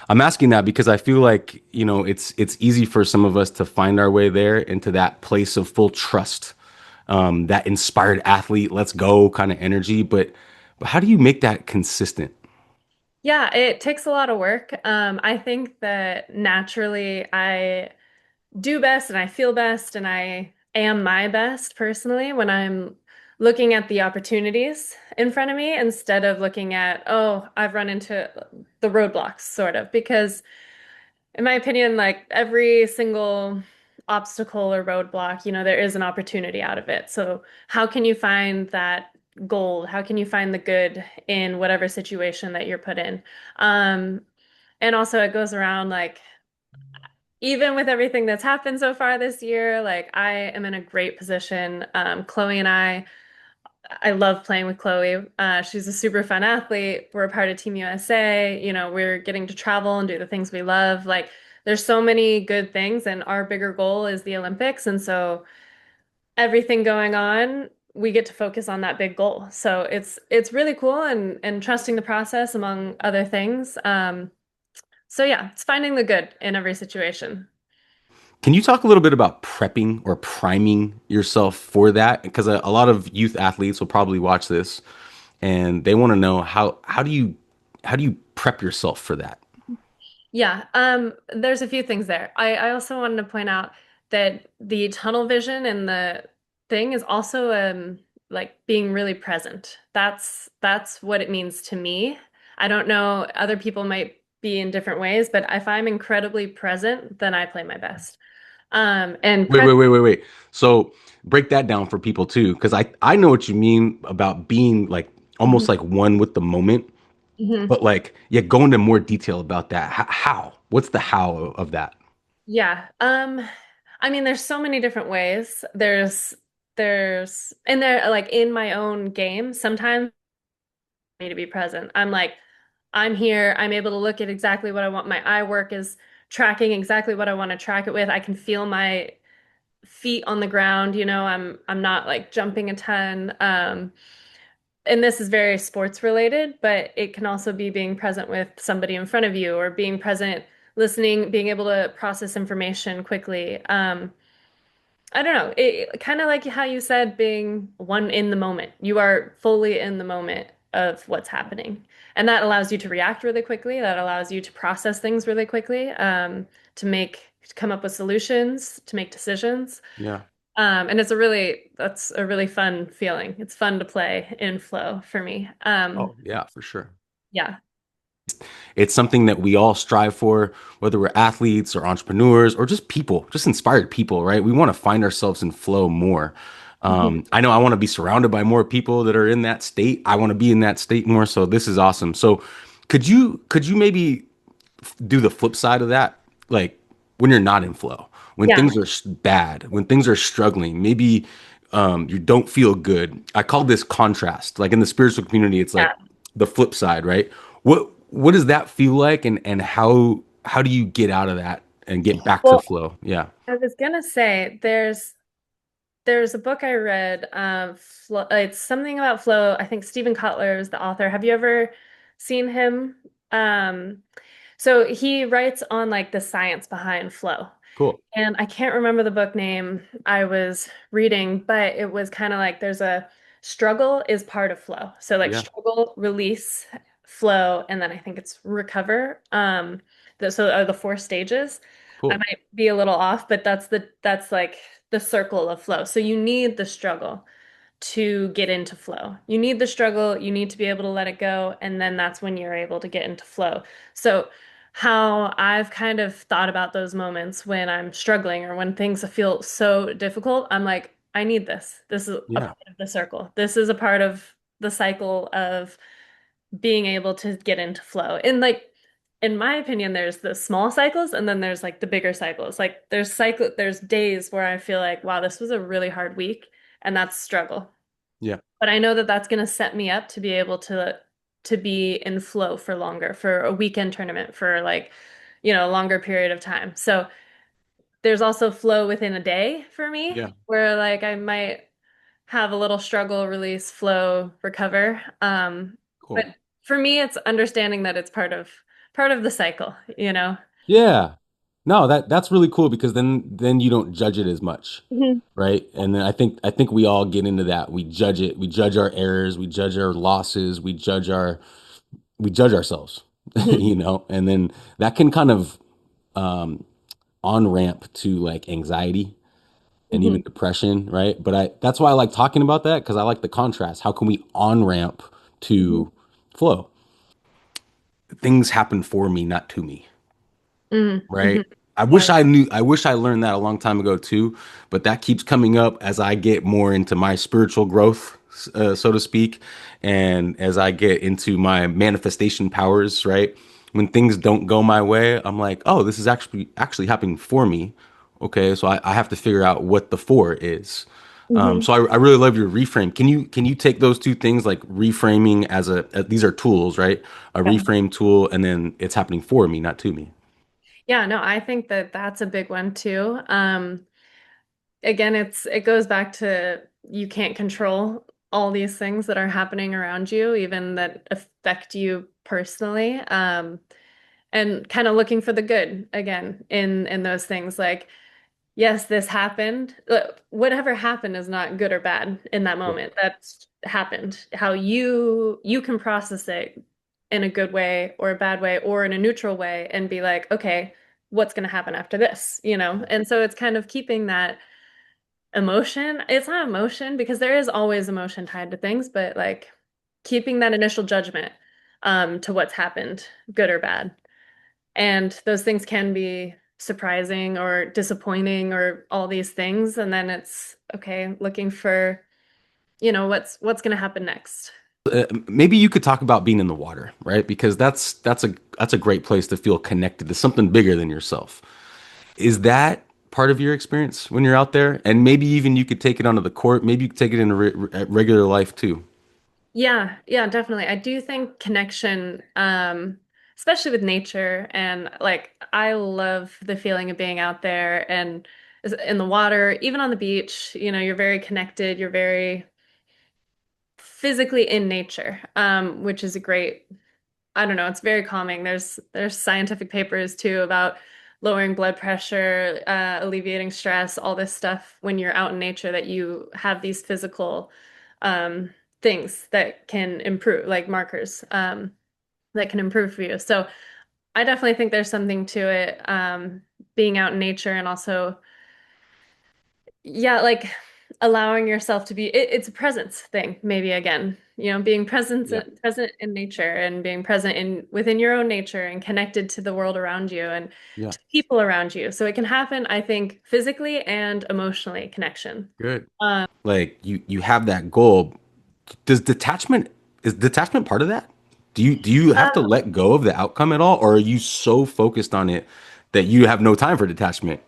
I'm asking that because I feel like, it's easy for some of us to find our way there into that place of full trust, that inspired athlete, let's go kind of energy. But how do you make that consistent? Yeah, it takes a lot of work. I think that naturally I do best and I feel best and I am my best personally when I'm looking at the opportunities in front of me instead of looking at, oh, I've run into the roadblocks, sort of. Because in my opinion, like every single obstacle or roadblock, there is an opportunity out of it. So how can you find that gold? How can you find the good in whatever situation that you're put in? Um, and also it goes around like even with everything that's happened so far this year, like I am in a great position. Chloe and I love playing with Chloe. She's a super fun athlete. We're a part of Team USA. We're getting to travel and do the things we love. Like, there's so many good things, and our bigger goal is the Olympics. And so, everything going on, we get to focus on that big goal. So it's really cool and trusting the process among other things. So yeah, it's finding the good in every situation. Can you talk a little bit about prepping or priming yourself for that? Because a lot of youth athletes will probably watch this and they want to know how do you prep yourself for that? Yeah, there's a few things there. I also wanted to point out that the tunnel vision and the thing is also like being really present. That's what it means to me. I don't know, other people might be in different ways, but if I'm incredibly present, then I play my best. And Wait, pre wait, wait, wait, wait. So break that down for people too, because I know what you mean about being like almost Mhm, like one with the moment, mhm. but like yeah, go into more detail about that. How? What's the how of that? Yeah. I mean, there's so many different ways. And there like in my own game, sometimes me to be present. I'm like, I'm here. I'm able to look at exactly what I want. My eye work is tracking exactly what I want to track it with. I can feel my feet on the ground, I'm not like jumping a ton. And this is very sports related, but it can also be being present with somebody in front of you or being present, listening, being able to process information quickly. I don't know. It kind of like how you said being one in the moment. You are fully in the moment of what's happening. And that allows you to react really quickly. That allows you to process things really quickly, to come up with solutions, to make decisions. Yeah. And that's a really fun feeling. It's fun to play in flow for me. Oh, yeah, for sure. Yeah. It's something that we all strive for, whether we're athletes or entrepreneurs or just people, just inspired people, right? We want to find ourselves in flow more. Mhm. I know I want to be surrounded by more people that are in that state. I want to be in that state more. So this is awesome. So could you maybe do the flip side of that? Like when you're not in flow, when Yeah. things are bad, when things are struggling, maybe you don't feel good. I call this contrast. Like in the spiritual community, it's Yeah. like the flip side, right? What does that feel like, and how do you get out of that and get back to Well, flow? Yeah, I was gonna say there's a book I read, it's something about flow. I think Stephen Kotler is the author. Have you ever seen him? Um, so he writes on like the science behind flow. cool. And I can't remember the book name I was reading, but it was kind of like there's a struggle is part of flow. So like Yeah, struggle, release, flow, and then I think it's recover. So are the four stages. I cool. might be a little off, but that's like the circle of flow. So you need the struggle to get into flow. You need the struggle, you need to be able to let it go, and then that's when you're able to get into flow. So, how I've kind of thought about those moments when I'm struggling or when things feel so difficult, I'm like, I need this. This is a Yeah, part of the circle. This is a part of the cycle of being able to get into flow. And like, in my opinion, there's the small cycles and then there's like the bigger cycles. Like there's days where I feel like, wow, this was a really hard week, and that's struggle. yeah, But I know that that's going to set me up to be able to be in flow for longer, for a weekend tournament, for like, a longer period of time. So there's also flow within a day for me, yeah. where like I might have a little struggle, release, flow, recover. But Cool. for me, it's understanding that it's part of the cycle, you know? Yeah. No, that's really cool because then you don't judge it as much, Hmm. right? And then I think we all get into that. We judge it. We judge our errors. We judge our losses. We judge ourselves, Hmm. and then that can kind of um, on ramp to like anxiety and Hmm. even depression, right? But that's why I like talking about that because I like the contrast. How can we on ramp Hmm. to flow? Things happen for me, not to me. Hmm. Hmm. Right? Yeah. I wish I learned that a long time ago too, but that keeps coming up as I get more into my spiritual growth, so to speak, and as I get into my manifestation powers, right? When things don't go my way, I'm like, oh, this is actually happening for me. Okay, so I have to figure out what the for is. Hmm. So I really love your reframe. Can you take those two things like reframing as these are tools, right? A Yeah. reframe tool, and then it's happening for me, not to me. Yeah, no, I think that that's a big one too. Again, it goes back to you can't control all these things that are happening around you, even that affect you personally. And kind of looking for the good again in those things. Like, yes, this happened. Whatever happened is not good or bad in that moment. That's happened. How you can process it in a good way or a bad way or in a neutral way and be like, okay, what's going to happen after this, you know? And so it's kind of keeping that emotion. It's not emotion because there is always emotion tied to things, but like keeping that initial judgment to what's happened, good or bad. And those things can be surprising or disappointing or all these things. And then it's okay, looking for, what's going to happen next. Maybe you could talk about being in the water, right? Because that's a great place to feel connected to something bigger than yourself. Is that part of your experience when you're out there? And maybe even you could take it onto the court. Maybe you could take it in regular life too. Yeah, yeah, definitely. I do think connection, especially with nature, and like I love the feeling of being out there and in the water, even on the beach, you're very connected, you're very physically in nature, which is a great, I don't know, it's very calming. There's scientific papers too about lowering blood pressure, alleviating stress, all this stuff when you're out in nature that you have these physical um, things that can improve, like markers that can improve for you. So I definitely think there's something to it, being out in nature and also yeah, like allowing yourself to be it's a presence thing, maybe again. Being Yeah. present in nature and being present in within your own nature and connected to the world around you and Yeah. to people around you. So it can happen, I think, physically and emotionally connection. Good. Um, Like you have that goal. Does detachment is detachment part of that? Do you have to um, let go of the outcome at all, or are you so focused on it that you have no time for detachment?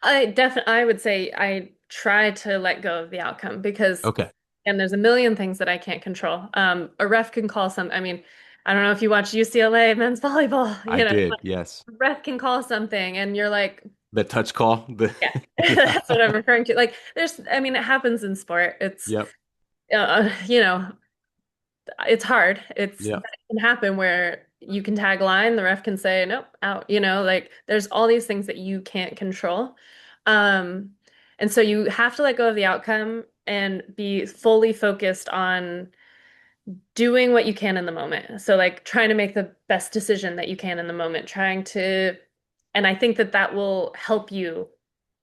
I would say I try to let go of the outcome because Okay. and there's a million things that I can't control. A ref can call some, I mean, I don't know if you watch UCLA men's volleyball, I did, yes. a ref can call something and you're like, The touch call. The yeah, yeah. that's what I'm referring to. Like I mean, it happens in sport. It's, Yep. uh, you know, it's hard. Yep. That can happen where you can tag line, the ref can say, nope, out, like there's all these things that you can't control. Um, and so you have to let go of the outcome and be fully focused on doing what you can in the moment. So like trying to make the best decision that you can in the moment, and I think that that will help you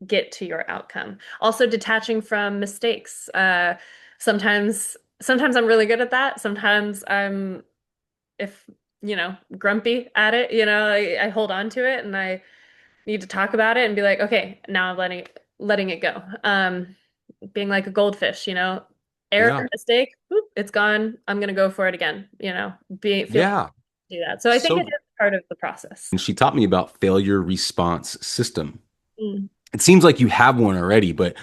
get to your outcome. Also detaching from mistakes. Sometimes I'm really good at that. Sometimes I'm if grumpy at it, I hold on to it and I need to talk about it and be like, okay, now I'm letting it go. Being like a goldfish, error, Yeah. mistake, whoop, it's gone. I'm gonna go for it again, feel Yeah. do that. So I think it So is part of the process. and she taught me about failure response system. Mm. It seems like you have one already, but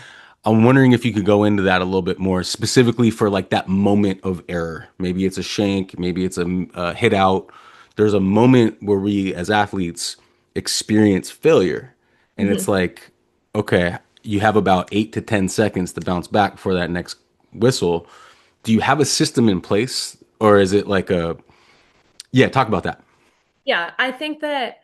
I'm wondering if you could go into that a little bit more specifically for like that moment of error. Maybe it's a shank, maybe it's a hit out. There's a moment where we as athletes experience failure, and Mhm. it's like, okay, you have about 8 to 10 seconds to bounce back for that next whistle. Do you have a system in place, or is it like yeah? Talk about that. Yeah, I think that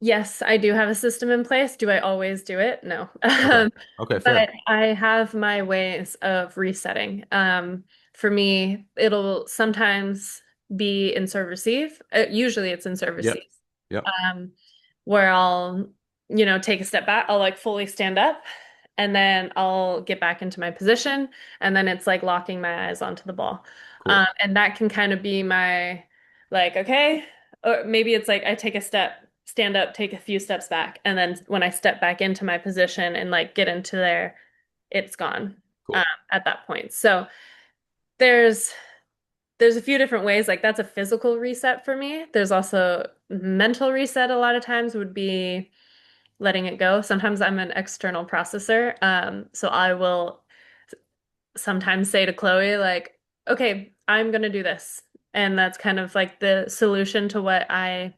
yes, I do have a system in place. Do I always do it? No. Okay. Okay, But fair. I have my ways of resetting. For me, it'll sometimes be in serve receive. Usually it's in serve Yep. receive. Yep. Um, where I'll, take a step back. I'll like fully stand up and then I'll get back into my position. And then it's like locking my eyes onto the ball. Cool. And that can kind of be my like, okay, or maybe it's like I take a step, stand up, take a few steps back. And then when I step back into my position and like get into there, it's gone Cool. at that point. So there's there's a few different ways. Like that's a physical reset for me. There's also mental reset a lot of times would be letting it go. Sometimes I'm an external processor. So I will sometimes say to Chloe, like, okay, I'm gonna do this. And that's kind of like the solution to what I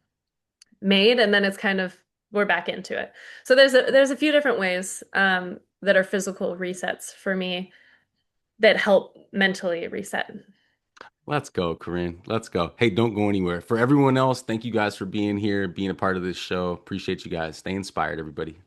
made. And then it's kind of we're back into it. So there's a few different ways that are physical resets for me that help mentally reset. Let's go, Corinne. Let's go. Hey, don't go anywhere. For everyone else, thank you guys for being here, being a part of this show. Appreciate you guys. Stay inspired, everybody.